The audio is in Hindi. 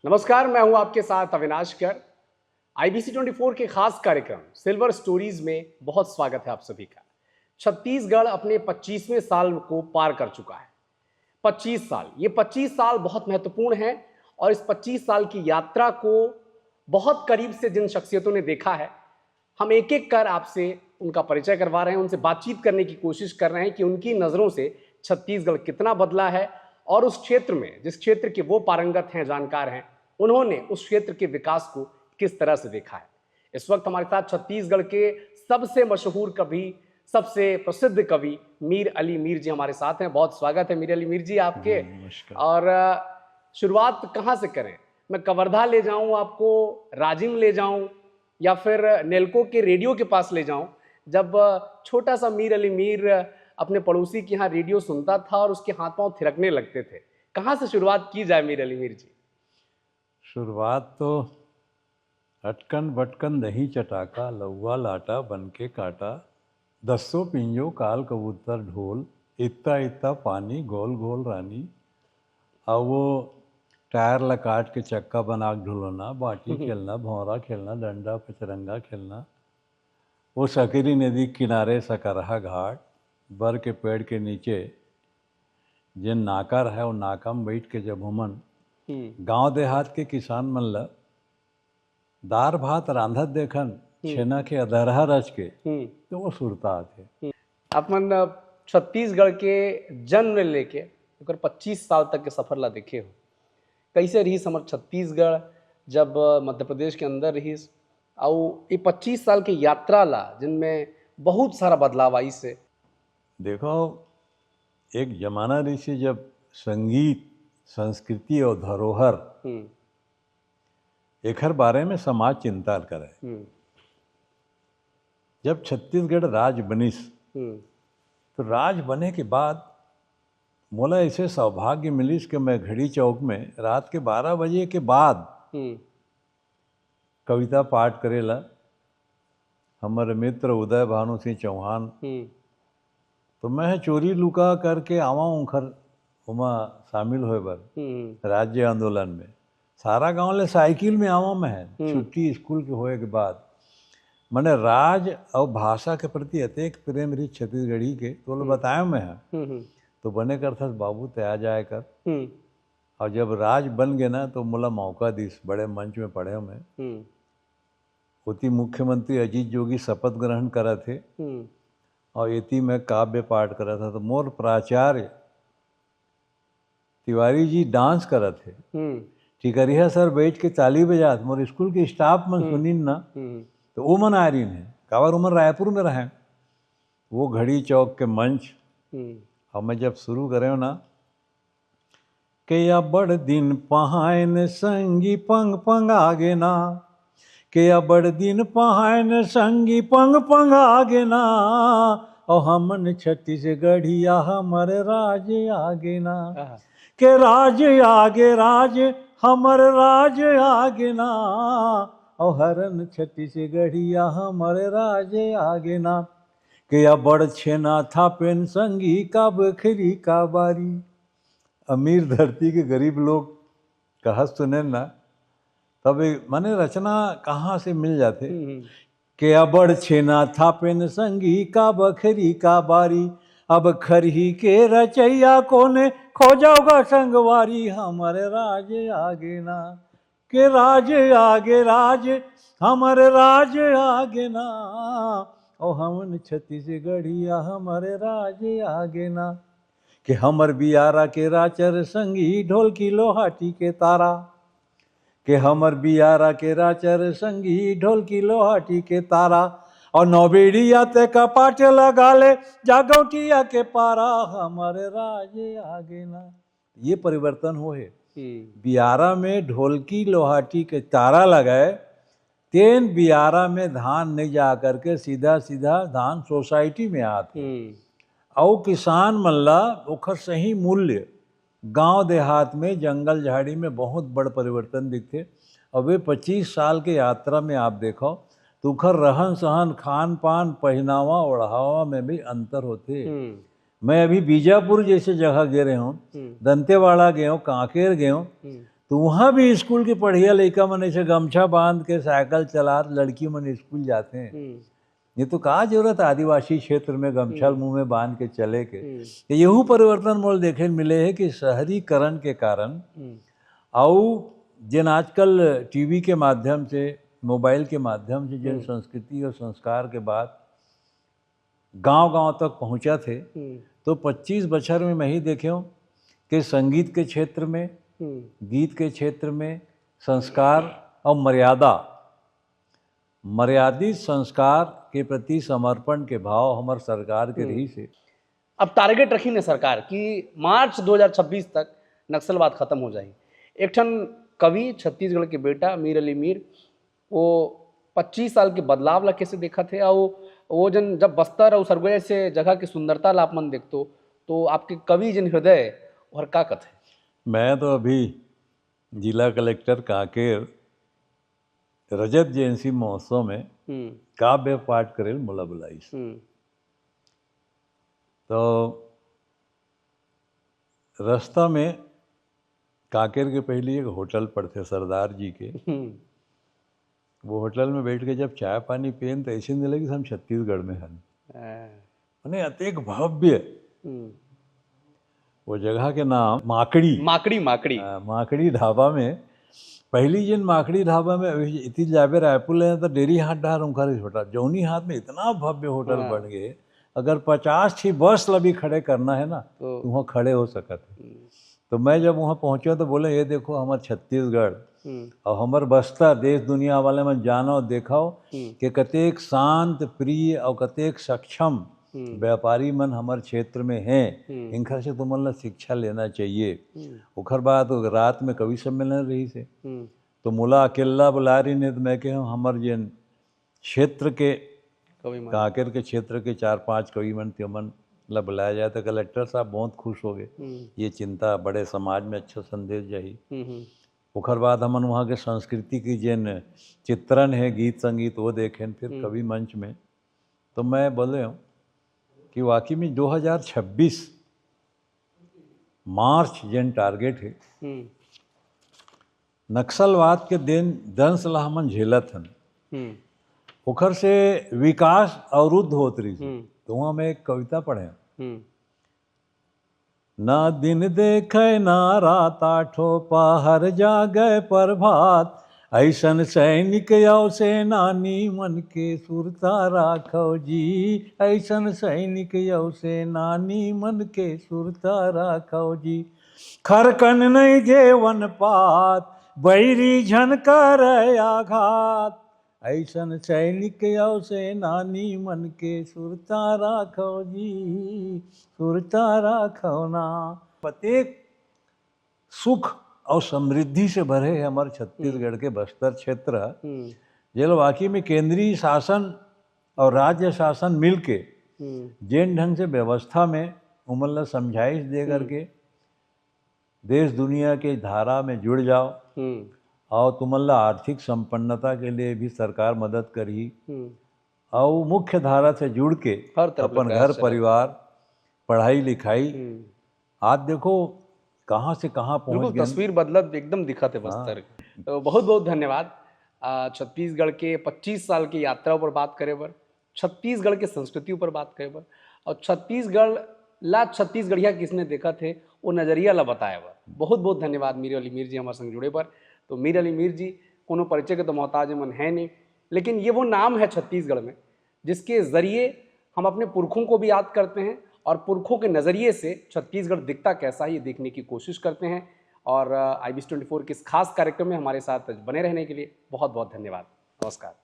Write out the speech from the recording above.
नमस्कार, मैं हूं आपके साथ अविनाश कर। IBC 24 के खास कार्यक्रम सिल्वर स्टोरीज में बहुत स्वागत है आप सभी का। छत्तीसगढ़ अपने 25वें साल को पार कर चुका है। 25 साल, ये 25 साल बहुत महत्वपूर्ण है और इस 25 साल की यात्रा को बहुत करीब से जिन शख्सियतों ने देखा है, हम एक एक कर आपसे उनका परिचय करवा रहे हैं, उनसे बातचीत करने की कोशिश कर रहे हैं कि उनकी नज़रों से छत्तीसगढ़ कितना बदला है और उस क्षेत्र में, जिस क्षेत्र के वो पारंगत हैं, जानकार हैं, उन्होंने उस क्षेत्र के विकास को किस तरह से देखा है। इस वक्त हमारे साथ छत्तीसगढ़ के सबसे मशहूर कवि, सबसे प्रसिद्ध कवि मीर अली मीर जी हमारे साथ हैं। बहुत स्वागत है मीर अली मीर जी आपके। और शुरुआत कहाँ से करें? मैं कवर्धा ले जाऊं आपको, राजिम ले जाऊं या फिर नेल्को के रेडियो के पास ले जाऊं, जब छोटा सा मीर अली मीर अपने पड़ोसी के यहाँ रेडियो सुनता था और उसके हाथ पांव थिरकने लगते थे? कहाँ से शुरुआत की जाए मीर अली मीर जी? शुरुआत तो अटकन बटकन दही चटाका लौवा लाटा बनके काटा, दसों पिंजो काल कबूतर ढोल, इत्ता इत्ता पानी गोल गोल रानी। और वो टायर ला काट के चक्का बना के ढुलना, बाटी खेलना, भौरा खेलना, डंडा पचरंगा खेलना। वो सकरी नदी किनारे सकरहा घाट, बर के पेड़ के नीचे जिन नाका रहा वो नाका में बैठ के जब हमन गांव देहात के किसान मन ला दार भात रांधत देखन छेना के अदरहा रच के, तो वो सुरता आते। अपन छत्तीसगढ़ के जन्म ले लेके 25 साल तक के सफर ला देखे हो, कैसे रही समर छत्तीसगढ़ जब मध्य प्रदेश के अंदर रही, और ये 25 साल की यात्रा ला जिनमें बहुत सारा बदलाव आई से? देखो, एक जमाना रही से जब संगीत, संस्कृति और धरोहर एकर बारे में समाज चिंता करे। जब छत्तीसगढ़ राज बनिस, तो राज बने के बाद मोला ऐसे सौभाग्य मिलिस कि मैं घड़ी चौक में रात के 12 बजे के बाद कविता पाठ करेला। हमारे मित्र उदय भानु सिंह चौहान, तो मैं चोरी लुका करके आवा उखर उमा शामिल होए बर राज्य आंदोलन में। सारा गांव ले साइकिल में आवा मैं छुट्टी स्कूल के होए के बाद। मैंने राज और भाषा के प्रति अतेक प्रेम रही छत्तीसगढ़ी के, तो बताया मैं है तो बने कर था बाबू ते आ जाए कर। और जब राज बन गए ना, तो मोला मौका दिस, बड़े मंच में पढ़े मैं। उती मुख्यमंत्री अजीत जोगी शपथ ग्रहण करा थे और इति में काव्य पाठ करा था। तो मोर प्राचार्य तिवारी जी डांस करा थे। टिकरिया सर बैठ के ताली बजात, मोर स्कूल के स्टाफ में सुनीन ना, तो वो मन आ रही है कावर उमन रायपुर में रहे वो घड़ी चौक के मंच। और मैं जब शुरू करे ना के या बड़ दिन पहायन संगी पंग पंग आगे ना, के या बड़ दिन पहायन संगी पंग पंग आगे ना, और हमन छत्तीसगढ़िया हमर राज आगे ना, के राज आगे राज हमर राज आगे ना, और हरन छत्तीसगढ़िया हमर राज आगे ना, के या बड़ छेना था पेन संगी का बखरी का बारी। अमीर धरती के गरीब लोग कहत सुने ना, तब माने रचना कहाँ से मिल जाते। के अबड़ छेना था पेन संगी का बखरी का बारी, अब खरही के रचैया कोने खोजाओगा संगवारी, हमारे राज आगे ना, के राज आगे राज हमारे राज आगे ना, और हमन छत्तीसगढ़िया हमारे राज आगे ना, कि हमर बियारा के राचर संगी ढोलकी लोहाटी के तारा, के हमर बियारा के राचर संगी ढोलकी लोहाटी के तारा, और नौबेड़िया ते कपाट लगा ले जागौटिया के पारा, हमारे राज आगे ना। ये परिवर्तन हुए। बियारा में ढोलकी लोहाटी के तारा लगाए, तेन बियारा में धान नहीं जा करके सीधा सीधा धान सोसाइटी में आते। और किसान मल्ला ओखर सही मूल्य गांव देहात में, जंगल झाड़ी में बहुत बड़ परिवर्तन दिखते। और वे 25 साल के यात्रा में आप देखो तो उखर रहन सहन, खान पान, पहनावा ओढ़ावा में भी अंतर होते। मैं अभी बीजापुर जैसे जगह गए हूँ, दंतेवाड़ा गए हूँ, कांकेर गए हूँ, तो वहाँ भी स्कूल के पढ़िया लड़का मन ऐसे गमछा बांध के साइकिल चला लड़की मन स्कूल जाते हैं। ये तो का जरूरत आदिवासी क्षेत्र में गमछा मुंह में बांध के चले के। यहू परिवर्तन मोल देखे मिले है कि शहरीकरण के कारण और जिन आजकल टीवी के माध्यम से मोबाइल के माध्यम से जिन संस्कृति और संस्कार के बाद गांव-गांव तक पहुंचा थे, तो 25 बछर में मैं ही देखे हूँ कि संगीत के क्षेत्र में, गीत के क्षेत्र में संस्कार और मर्यादित संस्कार के प्रति समर्पण के भाव हमार सरकार के रही से। अब टारगेट रखी ने सरकार कि मार्च 2026 तक नक्सलवाद खत्म हो जाए। एक ठन कवि छत्तीसगढ़ के बेटा मीर अली मीर वो 25 साल के बदलाव ला कैसे देखा थे, और वो जन जब बस्तर और सरगुजा से जगह की सुंदरता ला आप मन देखते तो आपके कवि जन हृदय और का कथे। मैं तो अभी जिला कलेक्टर कांकेर रजत जयंती महोत्सव में काव्य पाठ करे मोला बुलाई। तो रास्ता में कांकेर के पहले एक होटल पड़ते सरदार जी के, वो होटल में बैठ के जब चाय पानी पियन तो ऐसे नहीं लगे हम छत्तीसगढ़ में हैं। मैंने अतेक भव्य वो जगह के नाम माकड़ी ढाबा में पहली जिन माकड़ी ढाबा में इतनी जाबे रायपुर ले तो डेरी हाथ डार उनका होटल जौनी हाथ में इतना भव्य होटल बन गए, अगर 50 बस लभी खड़े करना है ना तो वहाँ खड़े हो सकते। तो मैं जब वहाँ पहुँचा तो बोले ये देखो हमारे छत्तीसगढ़ और हमार बस्तर देश दुनिया वाले में जानो देखाओ कि कतेक शांत प्रिय और कतेक सक्षम व्यापारी मन हमारे क्षेत्र में हैं। इनका से तुम लोग शिक्षा लेना चाहिए। उखर बाद रात में कवि सम्मेलन रही से तो मोला अकेला बुला रही ने तो मैं कह हमारे जिन क्षेत्र के कांकेर के क्षेत्र के 4-5 कवि मन त्योमन ला बुलाया जाए तो कलेक्टर साहब बहुत खुश हो गए। ये चिंता बड़े समाज में अच्छा संदेश जाही। उखर बाद हमन वहाँ के संस्कृति की जिन चित्रण है गीत संगीत वो देखें फिर कवि मंच में। तो मैं बोले हूँ कि वाकई में 2026 मार्च जिन टारगेट है नक्सलवाद के दिन दंश ला हमन झेलत हन उखर से विकास अवरुद्ध होत रही। तो वहाँ मैं एक कविता पढ़े ना दिन देखे ना रात आठो पहर जागे प्रभात ऐसन सैनिक यौ सेनानी मन के सुरता राखो जी ऐसन सैनिक यौ सेनानी मन के सुरता राखो जी खरकन नहीं जेवन पात बैरी झनकर आघात ऐसन सैनिक यौ सेनानी मन के सुरता राखो जी सुरता राखो ना। प्रत्येक सुख और समृद्धि से भरे है हमारे छत्तीसगढ़ के बस्तर क्षेत्र जेल वाकई में केंद्रीय शासन और राज्य शासन मिलके जिन ढंग से व्यवस्था में उमल समझाइश दे करके देश दुनिया के धारा में जुड़ जाओ और तुमल्ला आर्थिक संपन्नता के लिए भी सरकार मदद करी और मुख्य धारा से जुड़ के अपन घर परिवार पढ़ाई लिखाई आज देखो कहाँ से कहाँ पहुँच गए। तस्वीर बदलत एकदम दिखा थे बस्तर। तो बहुत बहुत धन्यवाद। छत्तीसगढ़ के 25 साल की यात्रा पर बात करे बर, छत्तीसगढ़ के संस्कृति पर बात करे बर और छत्तीसगढ़िया किसने देखा थे वो नज़रिया ला बताया बर बहुत बहुत धन्यवाद मीर अली मीर जी हमारे संग जुड़े पर। तो मीर अली मीर जी कोनो परिचय के तो मोहताज मन है नहीं, लेकिन ये वो नाम है छत्तीसगढ़ में जिसके ज़रिए हम अपने पुरखों को भी याद करते हैं और पुरखों के नज़रिए से छत्तीसगढ़ दिखता कैसा है ये देखने की कोशिश करते हैं। और IBC 24 के इस खास कार्यक्रम में हमारे साथ बने रहने के लिए बहुत बहुत धन्यवाद। नमस्कार।